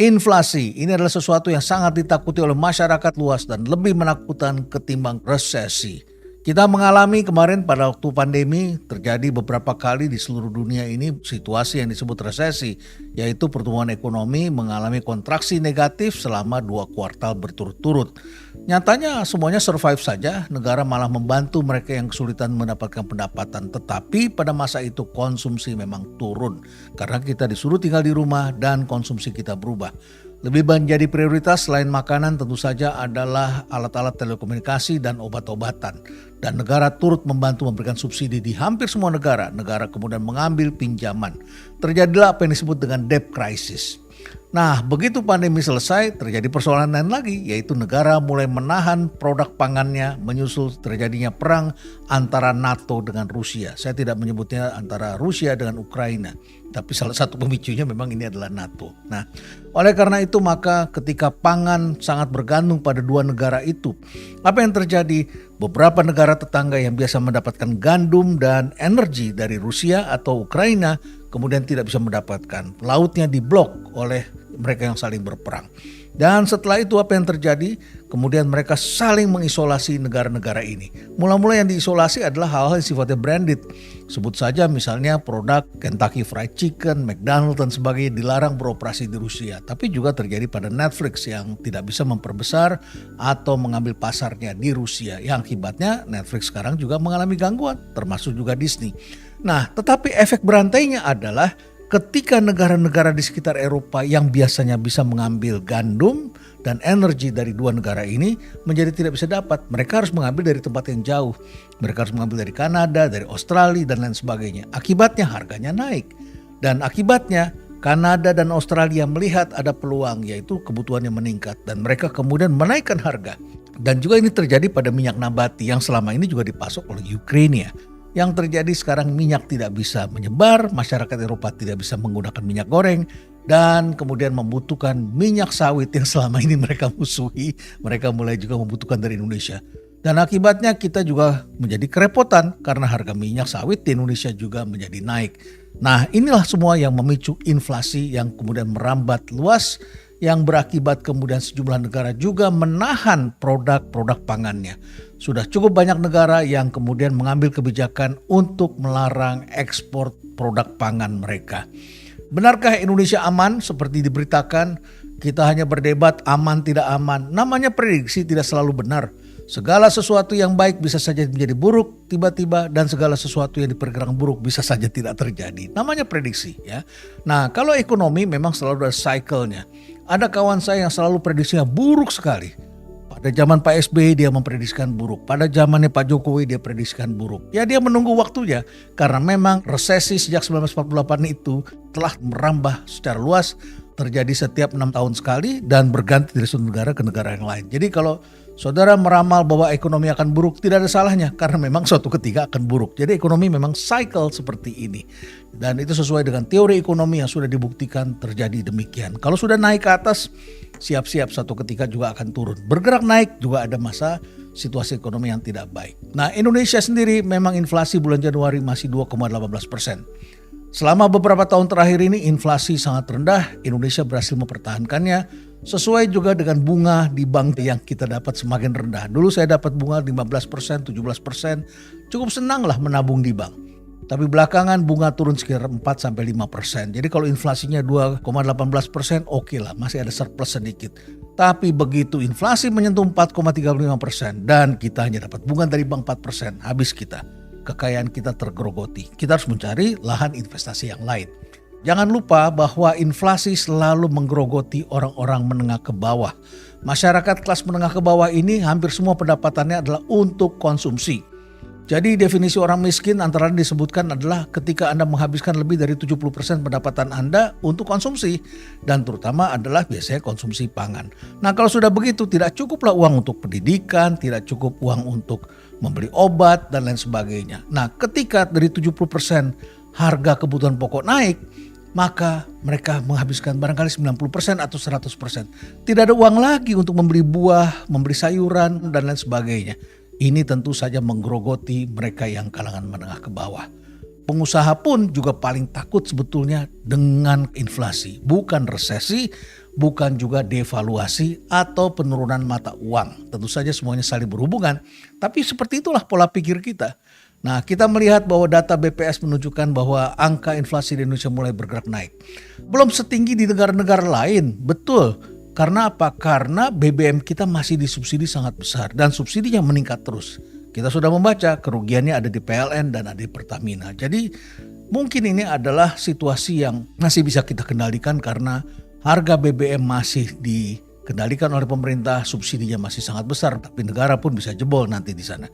Inflasi ini adalah sesuatu yang sangat ditakuti oleh masyarakat luas dan lebih menakutkan ketimbang resesi. Kita mengalami kemarin pada waktu pandemi terjadi beberapa kali di seluruh dunia ini situasi yang disebut resesi, yaitu pertumbuhan ekonomi mengalami kontraksi negatif selama 2 kuartal berturut-turut. Nyatanya semuanya survive saja, negara malah membantu mereka yang kesulitan mendapatkan pendapatan, tetapi pada masa itu konsumsi memang turun karena kita disuruh tinggal di rumah dan konsumsi kita berubah. Lebih menjadi prioritas selain makanan tentu saja adalah alat-alat telekomunikasi dan obat-obatan. Dan negara turut membantu memberikan subsidi di hampir semua negara. Negara kemudian mengambil pinjaman. Terjadilah apa yang disebut dengan debt crisis. Nah, begitu pandemi selesai, terjadi persoalan lain lagi, yaitu negara mulai menahan produk pangannya menyusul terjadinya perang antara NATO dengan Rusia. Saya tidak menyebutnya antara Rusia dengan Ukraina, tapi salah satu pemicunya memang ini adalah NATO. Nah, oleh karena itu maka ketika pangan sangat bergantung pada dua negara itu, apa yang terjadi? Beberapa negara tetangga yang biasa mendapatkan gandum dan energi dari Rusia atau Ukraina kemudian tidak bisa mendapatkan. Lautnya diblok oleh mereka yang saling berperang. Dan setelah itu apa yang terjadi? Kemudian mereka saling mengisolasi negara-negara ini. Mula-mula yang diisolasi adalah hal-hal yang sifatnya branded. Sebut saja misalnya produk Kentucky Fried Chicken, McDonald's dan sebagainya dilarang beroperasi di Rusia. Tapi juga terjadi pada Netflix yang tidak bisa memperbesar atau mengambil pasarnya di Rusia. Yang akibatnya Netflix sekarang juga mengalami gangguan, termasuk juga Disney. Nah, tetapi efek berantainya adalah ketika negara-negara di sekitar Eropa yang biasanya bisa mengambil gandum dan energi dari dua negara ini menjadi tidak bisa dapat. Mereka harus mengambil dari tempat yang jauh. Mereka harus mengambil dari Kanada, dari Australia dan lain sebagainya. Akibatnya harganya naik. Dan akibatnya Kanada dan Australia melihat ada peluang, yaitu kebutuhannya meningkat. Dan mereka kemudian menaikkan harga. Dan juga ini terjadi pada minyak nabati yang selama ini juga dipasok oleh Ukraina. Yang terjadi sekarang minyak tidak bisa menyebar, masyarakat Eropa tidak bisa menggunakan minyak goreng, dan kemudian membutuhkan minyak sawit yang selama ini mereka musuhi, mereka mulai juga membutuhkan dari Indonesia. Dan akibatnya kita juga menjadi kerepotan karena harga minyak sawit di Indonesia juga menjadi naik. Nah, inilah semua yang memicu inflasi yang kemudian merambat luas, yang berakibat kemudian sejumlah negara juga menahan produk-produk pangannya. Sudah cukup banyak negara yang kemudian mengambil kebijakan untuk melarang ekspor produk pangan mereka. Benarkah Indonesia aman seperti diberitakan? Kita hanya berdebat aman tidak aman. Namanya prediksi tidak selalu benar. Segala sesuatu yang baik bisa saja menjadi buruk tiba-tiba, dan segala sesuatu yang diperkirakan buruk bisa saja tidak terjadi. Namanya prediksi ya. Nah, kalau ekonomi memang selalu ada cycle-nya. Ada kawan saya yang selalu prediksinya buruk sekali. Pada zaman Pak SBY dia memprediksikan buruk. Pada zamannya Pak Jokowi dia prediksikan buruk. Ya dia menunggu waktunya karena memang resesi sejak 1948 itu telah merambah secara luas, terjadi setiap 6 tahun sekali dan berganti dari suatu negara ke negara yang lain. Jadi kalau saudara meramal bahwa ekonomi akan buruk, tidak ada salahnya karena memang suatu ketika akan buruk. Jadi ekonomi memang cycle seperti ini. Dan itu sesuai dengan teori ekonomi yang sudah dibuktikan terjadi demikian. Kalau sudah naik ke atas, siap-siap suatu ketika juga akan turun. Bergerak naik juga ada masa situasi ekonomi yang tidak baik. Nah, Indonesia sendiri memang inflasi bulan Januari masih 2,18%. Selama beberapa tahun terakhir ini inflasi sangat rendah, Indonesia berhasil mempertahankannya sesuai juga dengan bunga di bank yang kita dapat semakin rendah. Dulu saya dapat bunga 15%, 17%, cukup senanglah menabung di bank. Tapi belakangan bunga turun sekitar 4-5%. Jadi kalau inflasinya 2,18%, oke lah, masih ada surplus sedikit. Tapi begitu inflasi menyentuh 4,35% dan kita hanya dapat bunga dari bank 4%, habis kita. Kekayaan kita tergerogoti. Kita harus mencari lahan investasi yang lain. Jangan lupa bahwa inflasi selalu menggerogoti orang-orang menengah ke bawah. Masyarakat kelas menengah ke bawah ini hampir semua pendapatannya adalah untuk konsumsi. Jadi definisi orang miskin antara lain disebutkan adalah ketika Anda menghabiskan lebih dari 70% pendapatan Anda untuk konsumsi. Dan terutama adalah biasanya konsumsi pangan. Nah kalau sudah begitu tidak cukuplah uang untuk pendidikan, tidak cukup uang untuk membeli obat dan lain sebagainya. Nah ketika dari 70% harga kebutuhan pokok naik, maka mereka menghabiskan barangkali 90% atau 100%. Tidak ada uang lagi untuk membeli buah, membeli sayuran dan lain sebagainya. Ini tentu saja menggerogoti mereka yang kalangan menengah ke bawah. Pengusaha pun juga paling takut sebetulnya dengan inflasi. Bukan resesi, bukan juga devaluasi atau penurunan mata uang. Tentu saja semuanya saling berhubungan, tapi seperti itulah pola pikir kita. Nah, kita melihat bahwa data BPS menunjukkan bahwa angka inflasi di Indonesia mulai bergerak naik. Belum setinggi di negara-negara lain, betul. Karena apa? Karena BBM kita masih disubsidi sangat besar dan subsidinya meningkat terus. Kita sudah membaca kerugiannya ada di PLN dan ada di Pertamina. Jadi mungkin ini adalah situasi yang masih bisa kita kendalikan karena harga BBM masih dikendalikan oleh pemerintah, subsidinya masih sangat besar, tapi negara pun bisa jebol nanti di sana.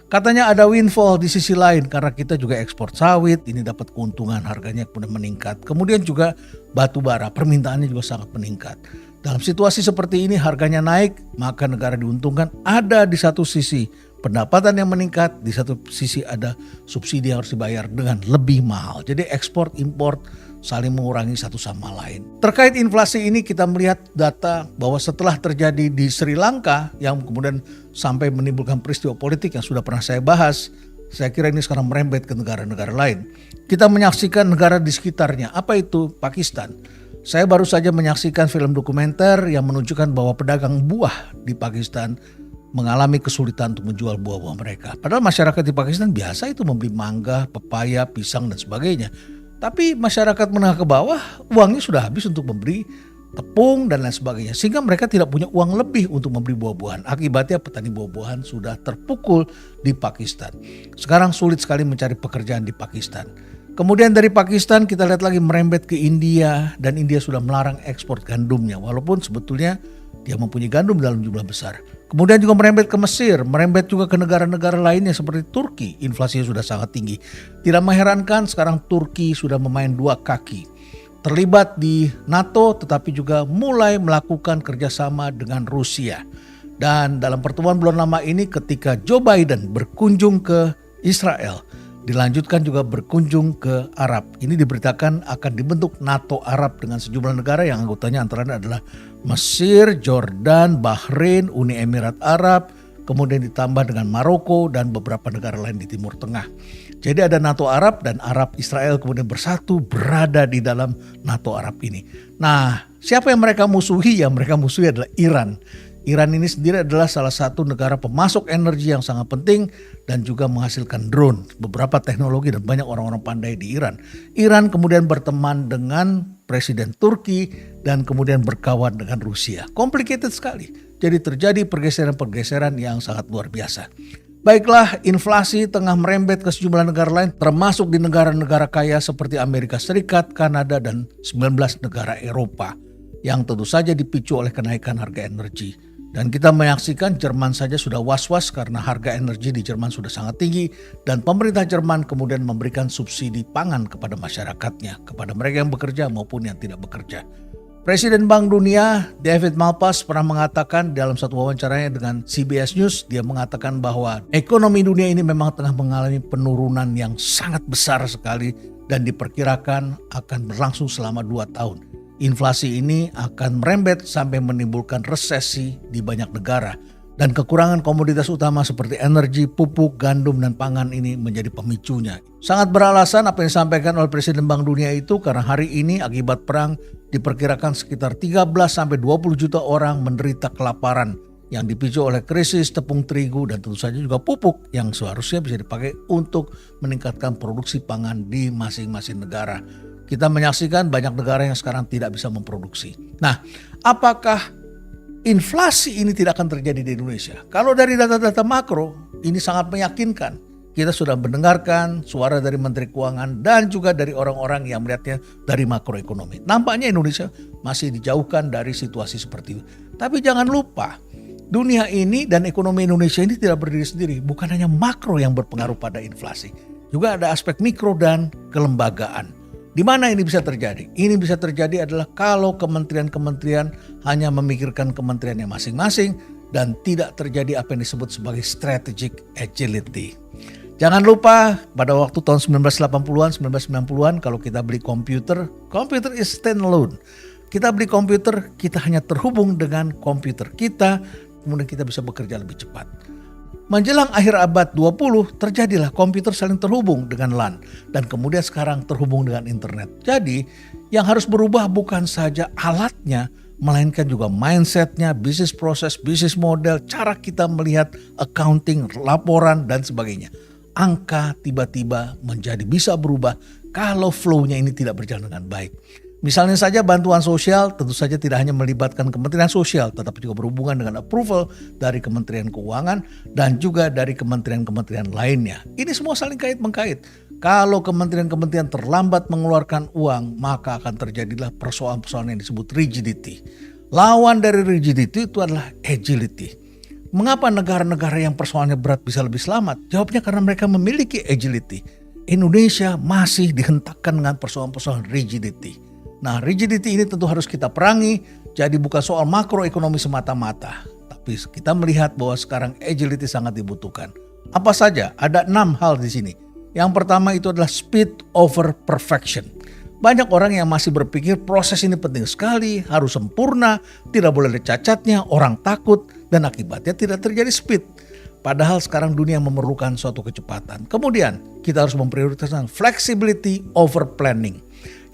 Katanya ada windfall di sisi lain karena kita juga ekspor sawit, ini dapat keuntungan, harganya kemudian meningkat. Kemudian juga batu bara, permintaannya juga sangat meningkat. Dalam situasi seperti ini harganya naik, maka negara diuntungkan. Ada di satu sisi pendapatan yang meningkat, di satu sisi ada subsidi yang harus dibayar dengan lebih mahal. Jadi ekspor impor saling mengurangi satu sama lain. Terkait inflasi ini kita melihat data bahwa setelah terjadi di Sri Lanka yang kemudian sampai menimbulkan peristiwa politik yang sudah pernah saya bahas, saya kira ini sekarang merembet ke negara-negara lain. Kita menyaksikan negara di sekitarnya. Apa itu? Pakistan. Saya baru saja menyaksikan film dokumenter yang menunjukkan bahwa pedagang buah di Pakistan mengalami kesulitan untuk menjual buah-buah mereka. Padahal masyarakat di Pakistan biasa itu membeli mangga, pepaya, pisang dan sebagainya. Tapi masyarakat menengah ke bawah uangnya sudah habis untuk membeli tepung dan lain sebagainya. Sehingga mereka tidak punya uang lebih untuk membeli buah-buahan. Akibatnya petani buah-buahan sudah terpukul di Pakistan. Sekarang sulit sekali mencari pekerjaan di Pakistan. Kemudian dari Pakistan kita lihat lagi merembet ke India dan India sudah melarang ekspor gandumnya walaupun sebetulnya dia mempunyai gandum dalam jumlah besar. Kemudian juga merembet ke Mesir, merembet juga ke negara-negara lainnya seperti Turki, inflasinya sudah sangat tinggi. Tidak mengherankan sekarang Turki sudah memain dua kaki. Terlibat di NATO tetapi juga mulai melakukan kerjasama dengan Rusia. Dan dalam pertemuan bulan lama ini ketika Joe Biden berkunjung ke Israel, dilanjutkan juga berkunjung ke Arab. Ini diberitakan akan dibentuk NATO Arab dengan sejumlah negara yang anggotanya antara lain adalah Mesir, Jordan, Bahrain, Uni Emirat Arab, kemudian ditambah dengan Maroko dan beberapa negara lain di Timur Tengah. Jadi ada NATO Arab dan Arab Israel kemudian bersatu berada di dalam NATO Arab ini. Nah, siapa yang mereka musuhi? Yang mereka musuhi adalah Iran. Iran ini sendiri adalah salah satu negara pemasok energi yang sangat penting dan juga menghasilkan drone, beberapa teknologi dan banyak orang-orang pandai di Iran. Iran kemudian berteman dengan Presiden Turki dan kemudian berkawan dengan Rusia. Complicated sekali. Jadi terjadi pergeseran-pergeseran yang sangat luar biasa. Baiklah, inflasi tengah merembet ke sejumlah negara lain termasuk di negara-negara kaya seperti Amerika Serikat, Kanada dan 19 negara Eropa yang tentu saja dipicu oleh kenaikan harga energi. Dan kita menyaksikan Jerman saja sudah was-was karena harga energi di Jerman sudah sangat tinggi dan pemerintah Jerman kemudian memberikan subsidi pangan kepada masyarakatnya, kepada mereka yang bekerja maupun yang tidak bekerja. Presiden Bank Dunia David Malpass pernah mengatakan dalam satu wawancaranya dengan CBS News, dia mengatakan bahwa ekonomi dunia ini memang tengah mengalami penurunan yang sangat besar sekali dan diperkirakan akan berlangsung selama 2 tahun. Inflasi ini akan merembet sampai menimbulkan resesi di banyak negara. Dan kekurangan komoditas utama seperti energi, pupuk, gandum, dan pangan ini menjadi pemicunya. Sangat beralasan apa yang disampaikan oleh Presiden Bank Dunia itu karena hari ini akibat perang diperkirakan sekitar 13-20 juta orang menderita kelaparan yang dipicu oleh krisis tepung terigu dan tentu saja juga pupuk yang seharusnya bisa dipakai untuk meningkatkan produksi pangan di masing-masing negara. Kita menyaksikan banyak negara yang sekarang tidak bisa memproduksi. Nah, apakah inflasi ini tidak akan terjadi di Indonesia? Kalau dari data-data makro, ini sangat meyakinkan. Kita sudah mendengarkan suara dari Menteri Keuangan dan juga dari orang-orang yang melihatnya dari makroekonomi. Nampaknya Indonesia masih dijauhkan dari situasi seperti itu. Tapi jangan lupa, dunia ini dan ekonomi Indonesia ini tidak berdiri sendiri. Bukan hanya makro yang berpengaruh pada inflasi. Juga ada aspek mikro dan kelembagaan. Di mana ini bisa terjadi? Ini bisa terjadi adalah kalau kementerian-kementerian hanya memikirkan kementeriannya masing-masing dan tidak terjadi apa yang disebut sebagai strategic agility. Jangan lupa pada waktu tahun 1980-an, 1990-an kalau kita beli komputer is standalone. Kita beli komputer, kita hanya terhubung dengan komputer kita, kemudian kita bisa bekerja lebih cepat. Menjelang akhir abad 20 terjadilah komputer saling terhubung dengan LAN dan kemudian sekarang terhubung dengan internet. Jadi yang harus berubah bukan saja alatnya, melainkan juga mindsetnya, bisnis proses, bisnis model, cara kita melihat accounting, laporan, dan sebagainya. Angka tiba-tiba menjadi bisa berubah kalau flow-nya ini tidak berjalan dengan baik. Misalnya saja bantuan sosial tentu saja tidak hanya melibatkan Kementerian Sosial, tetapi juga berhubungan dengan approval dari Kementerian Keuangan dan juga dari kementerian-kementerian lainnya. Ini semua saling kait-mengkait. Kalau kementerian-kementerian terlambat mengeluarkan uang, maka akan terjadilah persoalan-persoalan yang disebut rigidity. Lawan dari rigidity itu adalah agility. Mengapa negara-negara yang persoalannya berat bisa lebih selamat? Jawabnya karena mereka memiliki agility. Indonesia masih dihentakkan dengan persoalan-persoalan rigidity. Nah, rigidity ini tentu harus kita perangi, jadi bukan soal makroekonomi semata-mata. Tapi kita melihat bahwa sekarang agility sangat dibutuhkan. Apa saja? Ada 6 hal di sini. Yang pertama itu adalah speed over perfection. Banyak orang yang masih berpikir proses ini penting sekali, harus sempurna, tidak boleh ada cacatnya, orang takut, dan akibatnya tidak terjadi speed. Padahal sekarang dunia memerlukan suatu kecepatan. Kemudian kita harus memprioritaskan flexibility over planning.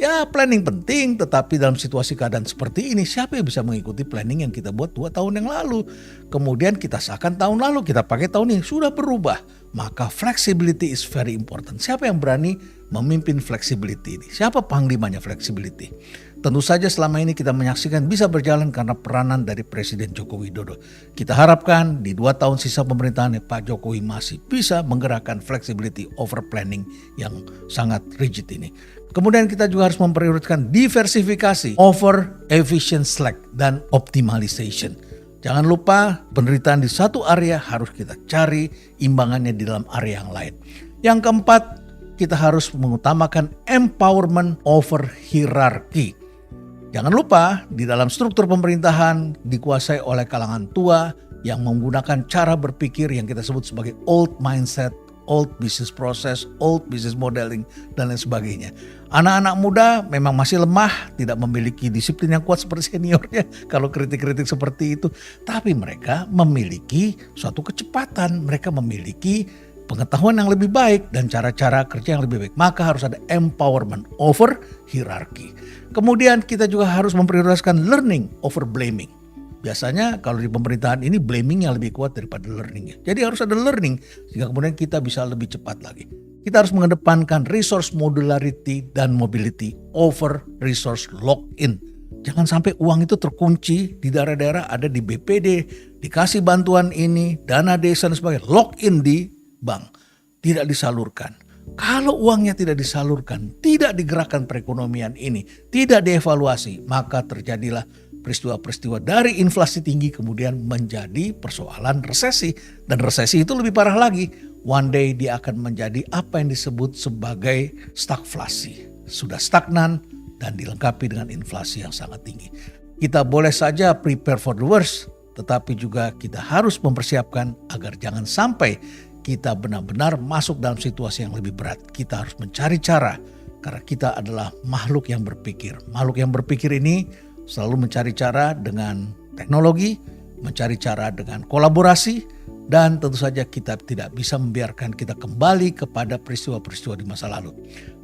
Ya, planning penting, tetapi dalam situasi keadaan seperti ini, siapa yang bisa mengikuti planning yang kita buat 2 tahun yang lalu? Kemudian kita sahkan tahun lalu, kita pakai tahun ini, sudah berubah. Maka flexibility is very important. Siapa yang berani memimpin flexibility ini? Siapa panglimanya flexibility? Tentu saja selama ini kita menyaksikan bisa berjalan karena peranan dari Presiden Joko Widodo. Kita harapkan di 2 tahun sisa pemerintahan Pak Jokowi masih bisa menggerakkan flexibility over planning yang sangat rigid ini. Kemudian kita juga harus memprioritaskan diversifikasi over efficient slack dan optimization. Jangan lupa penderitaan di satu area harus kita cari imbangannya di dalam area yang lain. Yang keempat, kita harus mengutamakan empowerment over hierarchy. Jangan lupa di dalam struktur pemerintahan dikuasai oleh kalangan tua yang menggunakan cara berpikir yang kita sebut sebagai old mindset, old business process, old business modeling, dan lain sebagainya. Anak-anak muda memang masih lemah, tidak memiliki disiplin yang kuat seperti seniornya kalau kritik-kritik seperti itu. Tapi mereka memiliki suatu kecepatan, mereka memiliki pengetahuan yang lebih baik dan cara-cara kerja yang lebih baik. Maka harus ada empowerment over hierarchy. Kemudian kita juga harus memprioritaskan learning over blaming. Biasanya kalau di pemerintahan ini blaming yang lebih kuat daripada learning. Jadi harus ada learning sehingga kemudian kita bisa lebih cepat lagi. Kita harus mengedepankan resource modularity dan mobility over resource lock-in. Jangan sampai uang itu terkunci di daerah-daerah, ada di BPD, dikasih bantuan ini, dana desa dan sebagainya, lock-in di bank, tidak disalurkan. Kalau uangnya tidak disalurkan, tidak digerakkan perekonomian ini, tidak dievaluasi, maka terjadilah peristiwa-peristiwa dari inflasi tinggi kemudian menjadi persoalan resesi. Dan resesi itu lebih parah lagi. One day dia akan menjadi apa yang disebut sebagai stagflasi. Sudah stagnan dan dilengkapi dengan inflasi yang sangat tinggi. Kita boleh saja prepare for the worst, tetapi juga kita harus mempersiapkan agar jangan sampai kita benar-benar masuk dalam situasi yang lebih berat. Kita harus mencari cara karena kita adalah makhluk yang berpikir. Makhluk yang berpikir ini selalu mencari cara dengan teknologi, mencari cara dengan kolaborasi, dan tentu saja kita tidak bisa membiarkan kita kembali kepada peristiwa-peristiwa di masa lalu.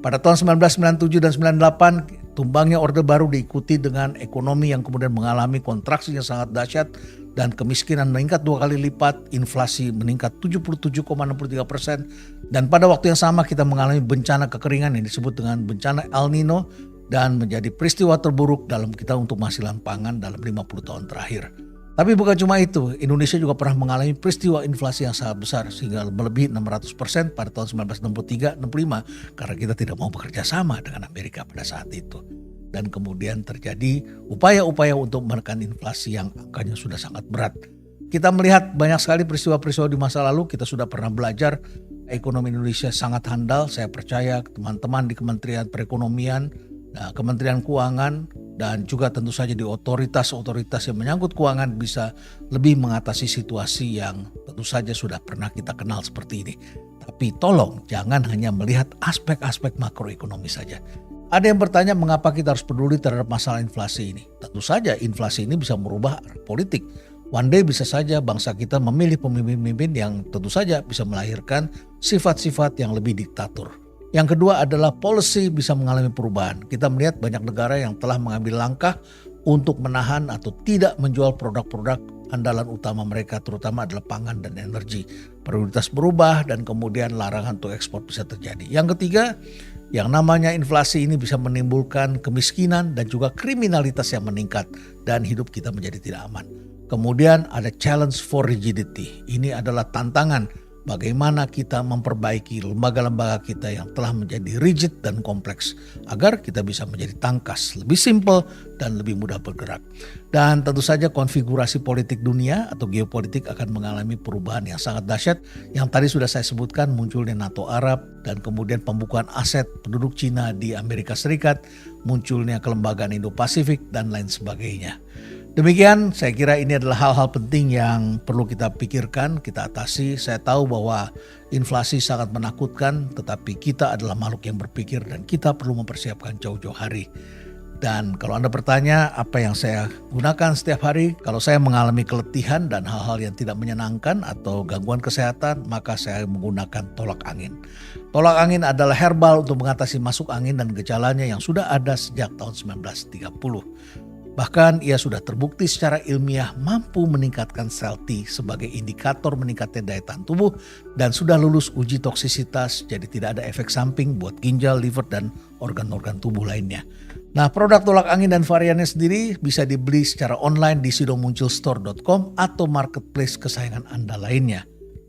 Pada tahun 1997 dan 98, tumbangnya Orde Baru diikuti dengan ekonomi yang kemudian mengalami kontraksi yang sangat dahsyat dan kemiskinan meningkat 2 kali lipat, inflasi meningkat 77,63%, dan pada waktu yang sama kita mengalami bencana kekeringan yang disebut dengan bencana El Nino dan menjadi peristiwa terburuk dalam kita untuk menghasilkan pangan dalam 50 tahun terakhir. Tapi bukan cuma itu, Indonesia juga pernah mengalami peristiwa inflasi yang sangat besar sehingga melebihi 600% pada tahun 1963-65 karena kita tidak mau bekerja sama dengan Amerika pada saat itu. Dan kemudian terjadi upaya-upaya untuk menekan inflasi yang angkanya sudah sangat berat. Kita melihat banyak sekali peristiwa-peristiwa di masa lalu, kita sudah pernah belajar ekonomi Indonesia sangat handal. Saya percaya teman-teman di Kementerian Perekonomian, Kementerian Keuangan, dan juga tentu saja di otoritas-otoritas yang menyangkut keuangan bisa lebih mengatasi situasi yang tentu saja sudah pernah kita kenal seperti ini. Tapi tolong jangan hanya melihat aspek-aspek makroekonomi saja. Ada yang bertanya mengapa kita harus peduli terhadap masalah inflasi ini. Tentu saja inflasi ini bisa merubah arah politik. One day bisa saja bangsa kita memilih pemimpin-pemimpin yang tentu saja bisa melahirkan sifat-sifat yang lebih diktator. Yang kedua adalah policy bisa mengalami perubahan. Kita melihat banyak negara yang telah mengambil langkah untuk menahan atau tidak menjual produk-produk andalan utama mereka, terutama adalah pangan dan energi. Prioritas berubah dan kemudian larangan untuk ekspor bisa terjadi. Yang ketiga, yang namanya inflasi ini bisa menimbulkan kemiskinan dan juga kriminalitas yang meningkat dan hidup kita menjadi tidak aman. Kemudian ada challenge for rigidity. Ini adalah tantangan bagaimana kita memperbaiki lembaga-lembaga kita yang telah menjadi rigid dan kompleks agar kita bisa menjadi tangkas, lebih simpel dan lebih mudah bergerak. Dan tentu saja konfigurasi politik dunia atau geopolitik akan mengalami perubahan yang sangat dahsyat yang tadi sudah saya sebutkan, munculnya NATO Arab dan kemudian pembukaan aset penduduk Cina di Amerika Serikat, munculnya kelembagaan Indo-Pasifik dan lain sebagainya. Demikian, saya kira ini adalah hal-hal penting yang perlu kita pikirkan, kita atasi. Saya tahu bahwa inflasi sangat menakutkan, tetapi kita adalah makhluk yang berpikir dan kita perlu mempersiapkan jauh-jauh hari. Dan kalau Anda bertanya apa yang saya gunakan setiap hari, kalau saya mengalami keletihan dan hal-hal yang tidak menyenangkan atau gangguan kesehatan, maka saya menggunakan tolak angin. Tolak angin adalah herbal untuk mengatasi masuk angin dan gejalanya yang sudah ada sejak tahun 1930. Bahkan ia sudah terbukti secara ilmiah mampu meningkatkan sel T sebagai indikator meningkatnya daya tahan tubuh dan sudah lulus uji toksisitas, jadi tidak ada efek samping buat ginjal, liver, dan organ-organ tubuh lainnya. Nah, produk tolak angin dan variannya sendiri bisa dibeli secara online di sidomunculstore.com atau marketplace kesayangan Anda lainnya.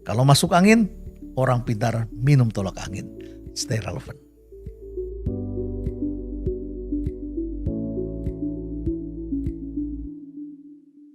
Kalau masuk angin, orang pintar minum tolak angin. Stay relevant.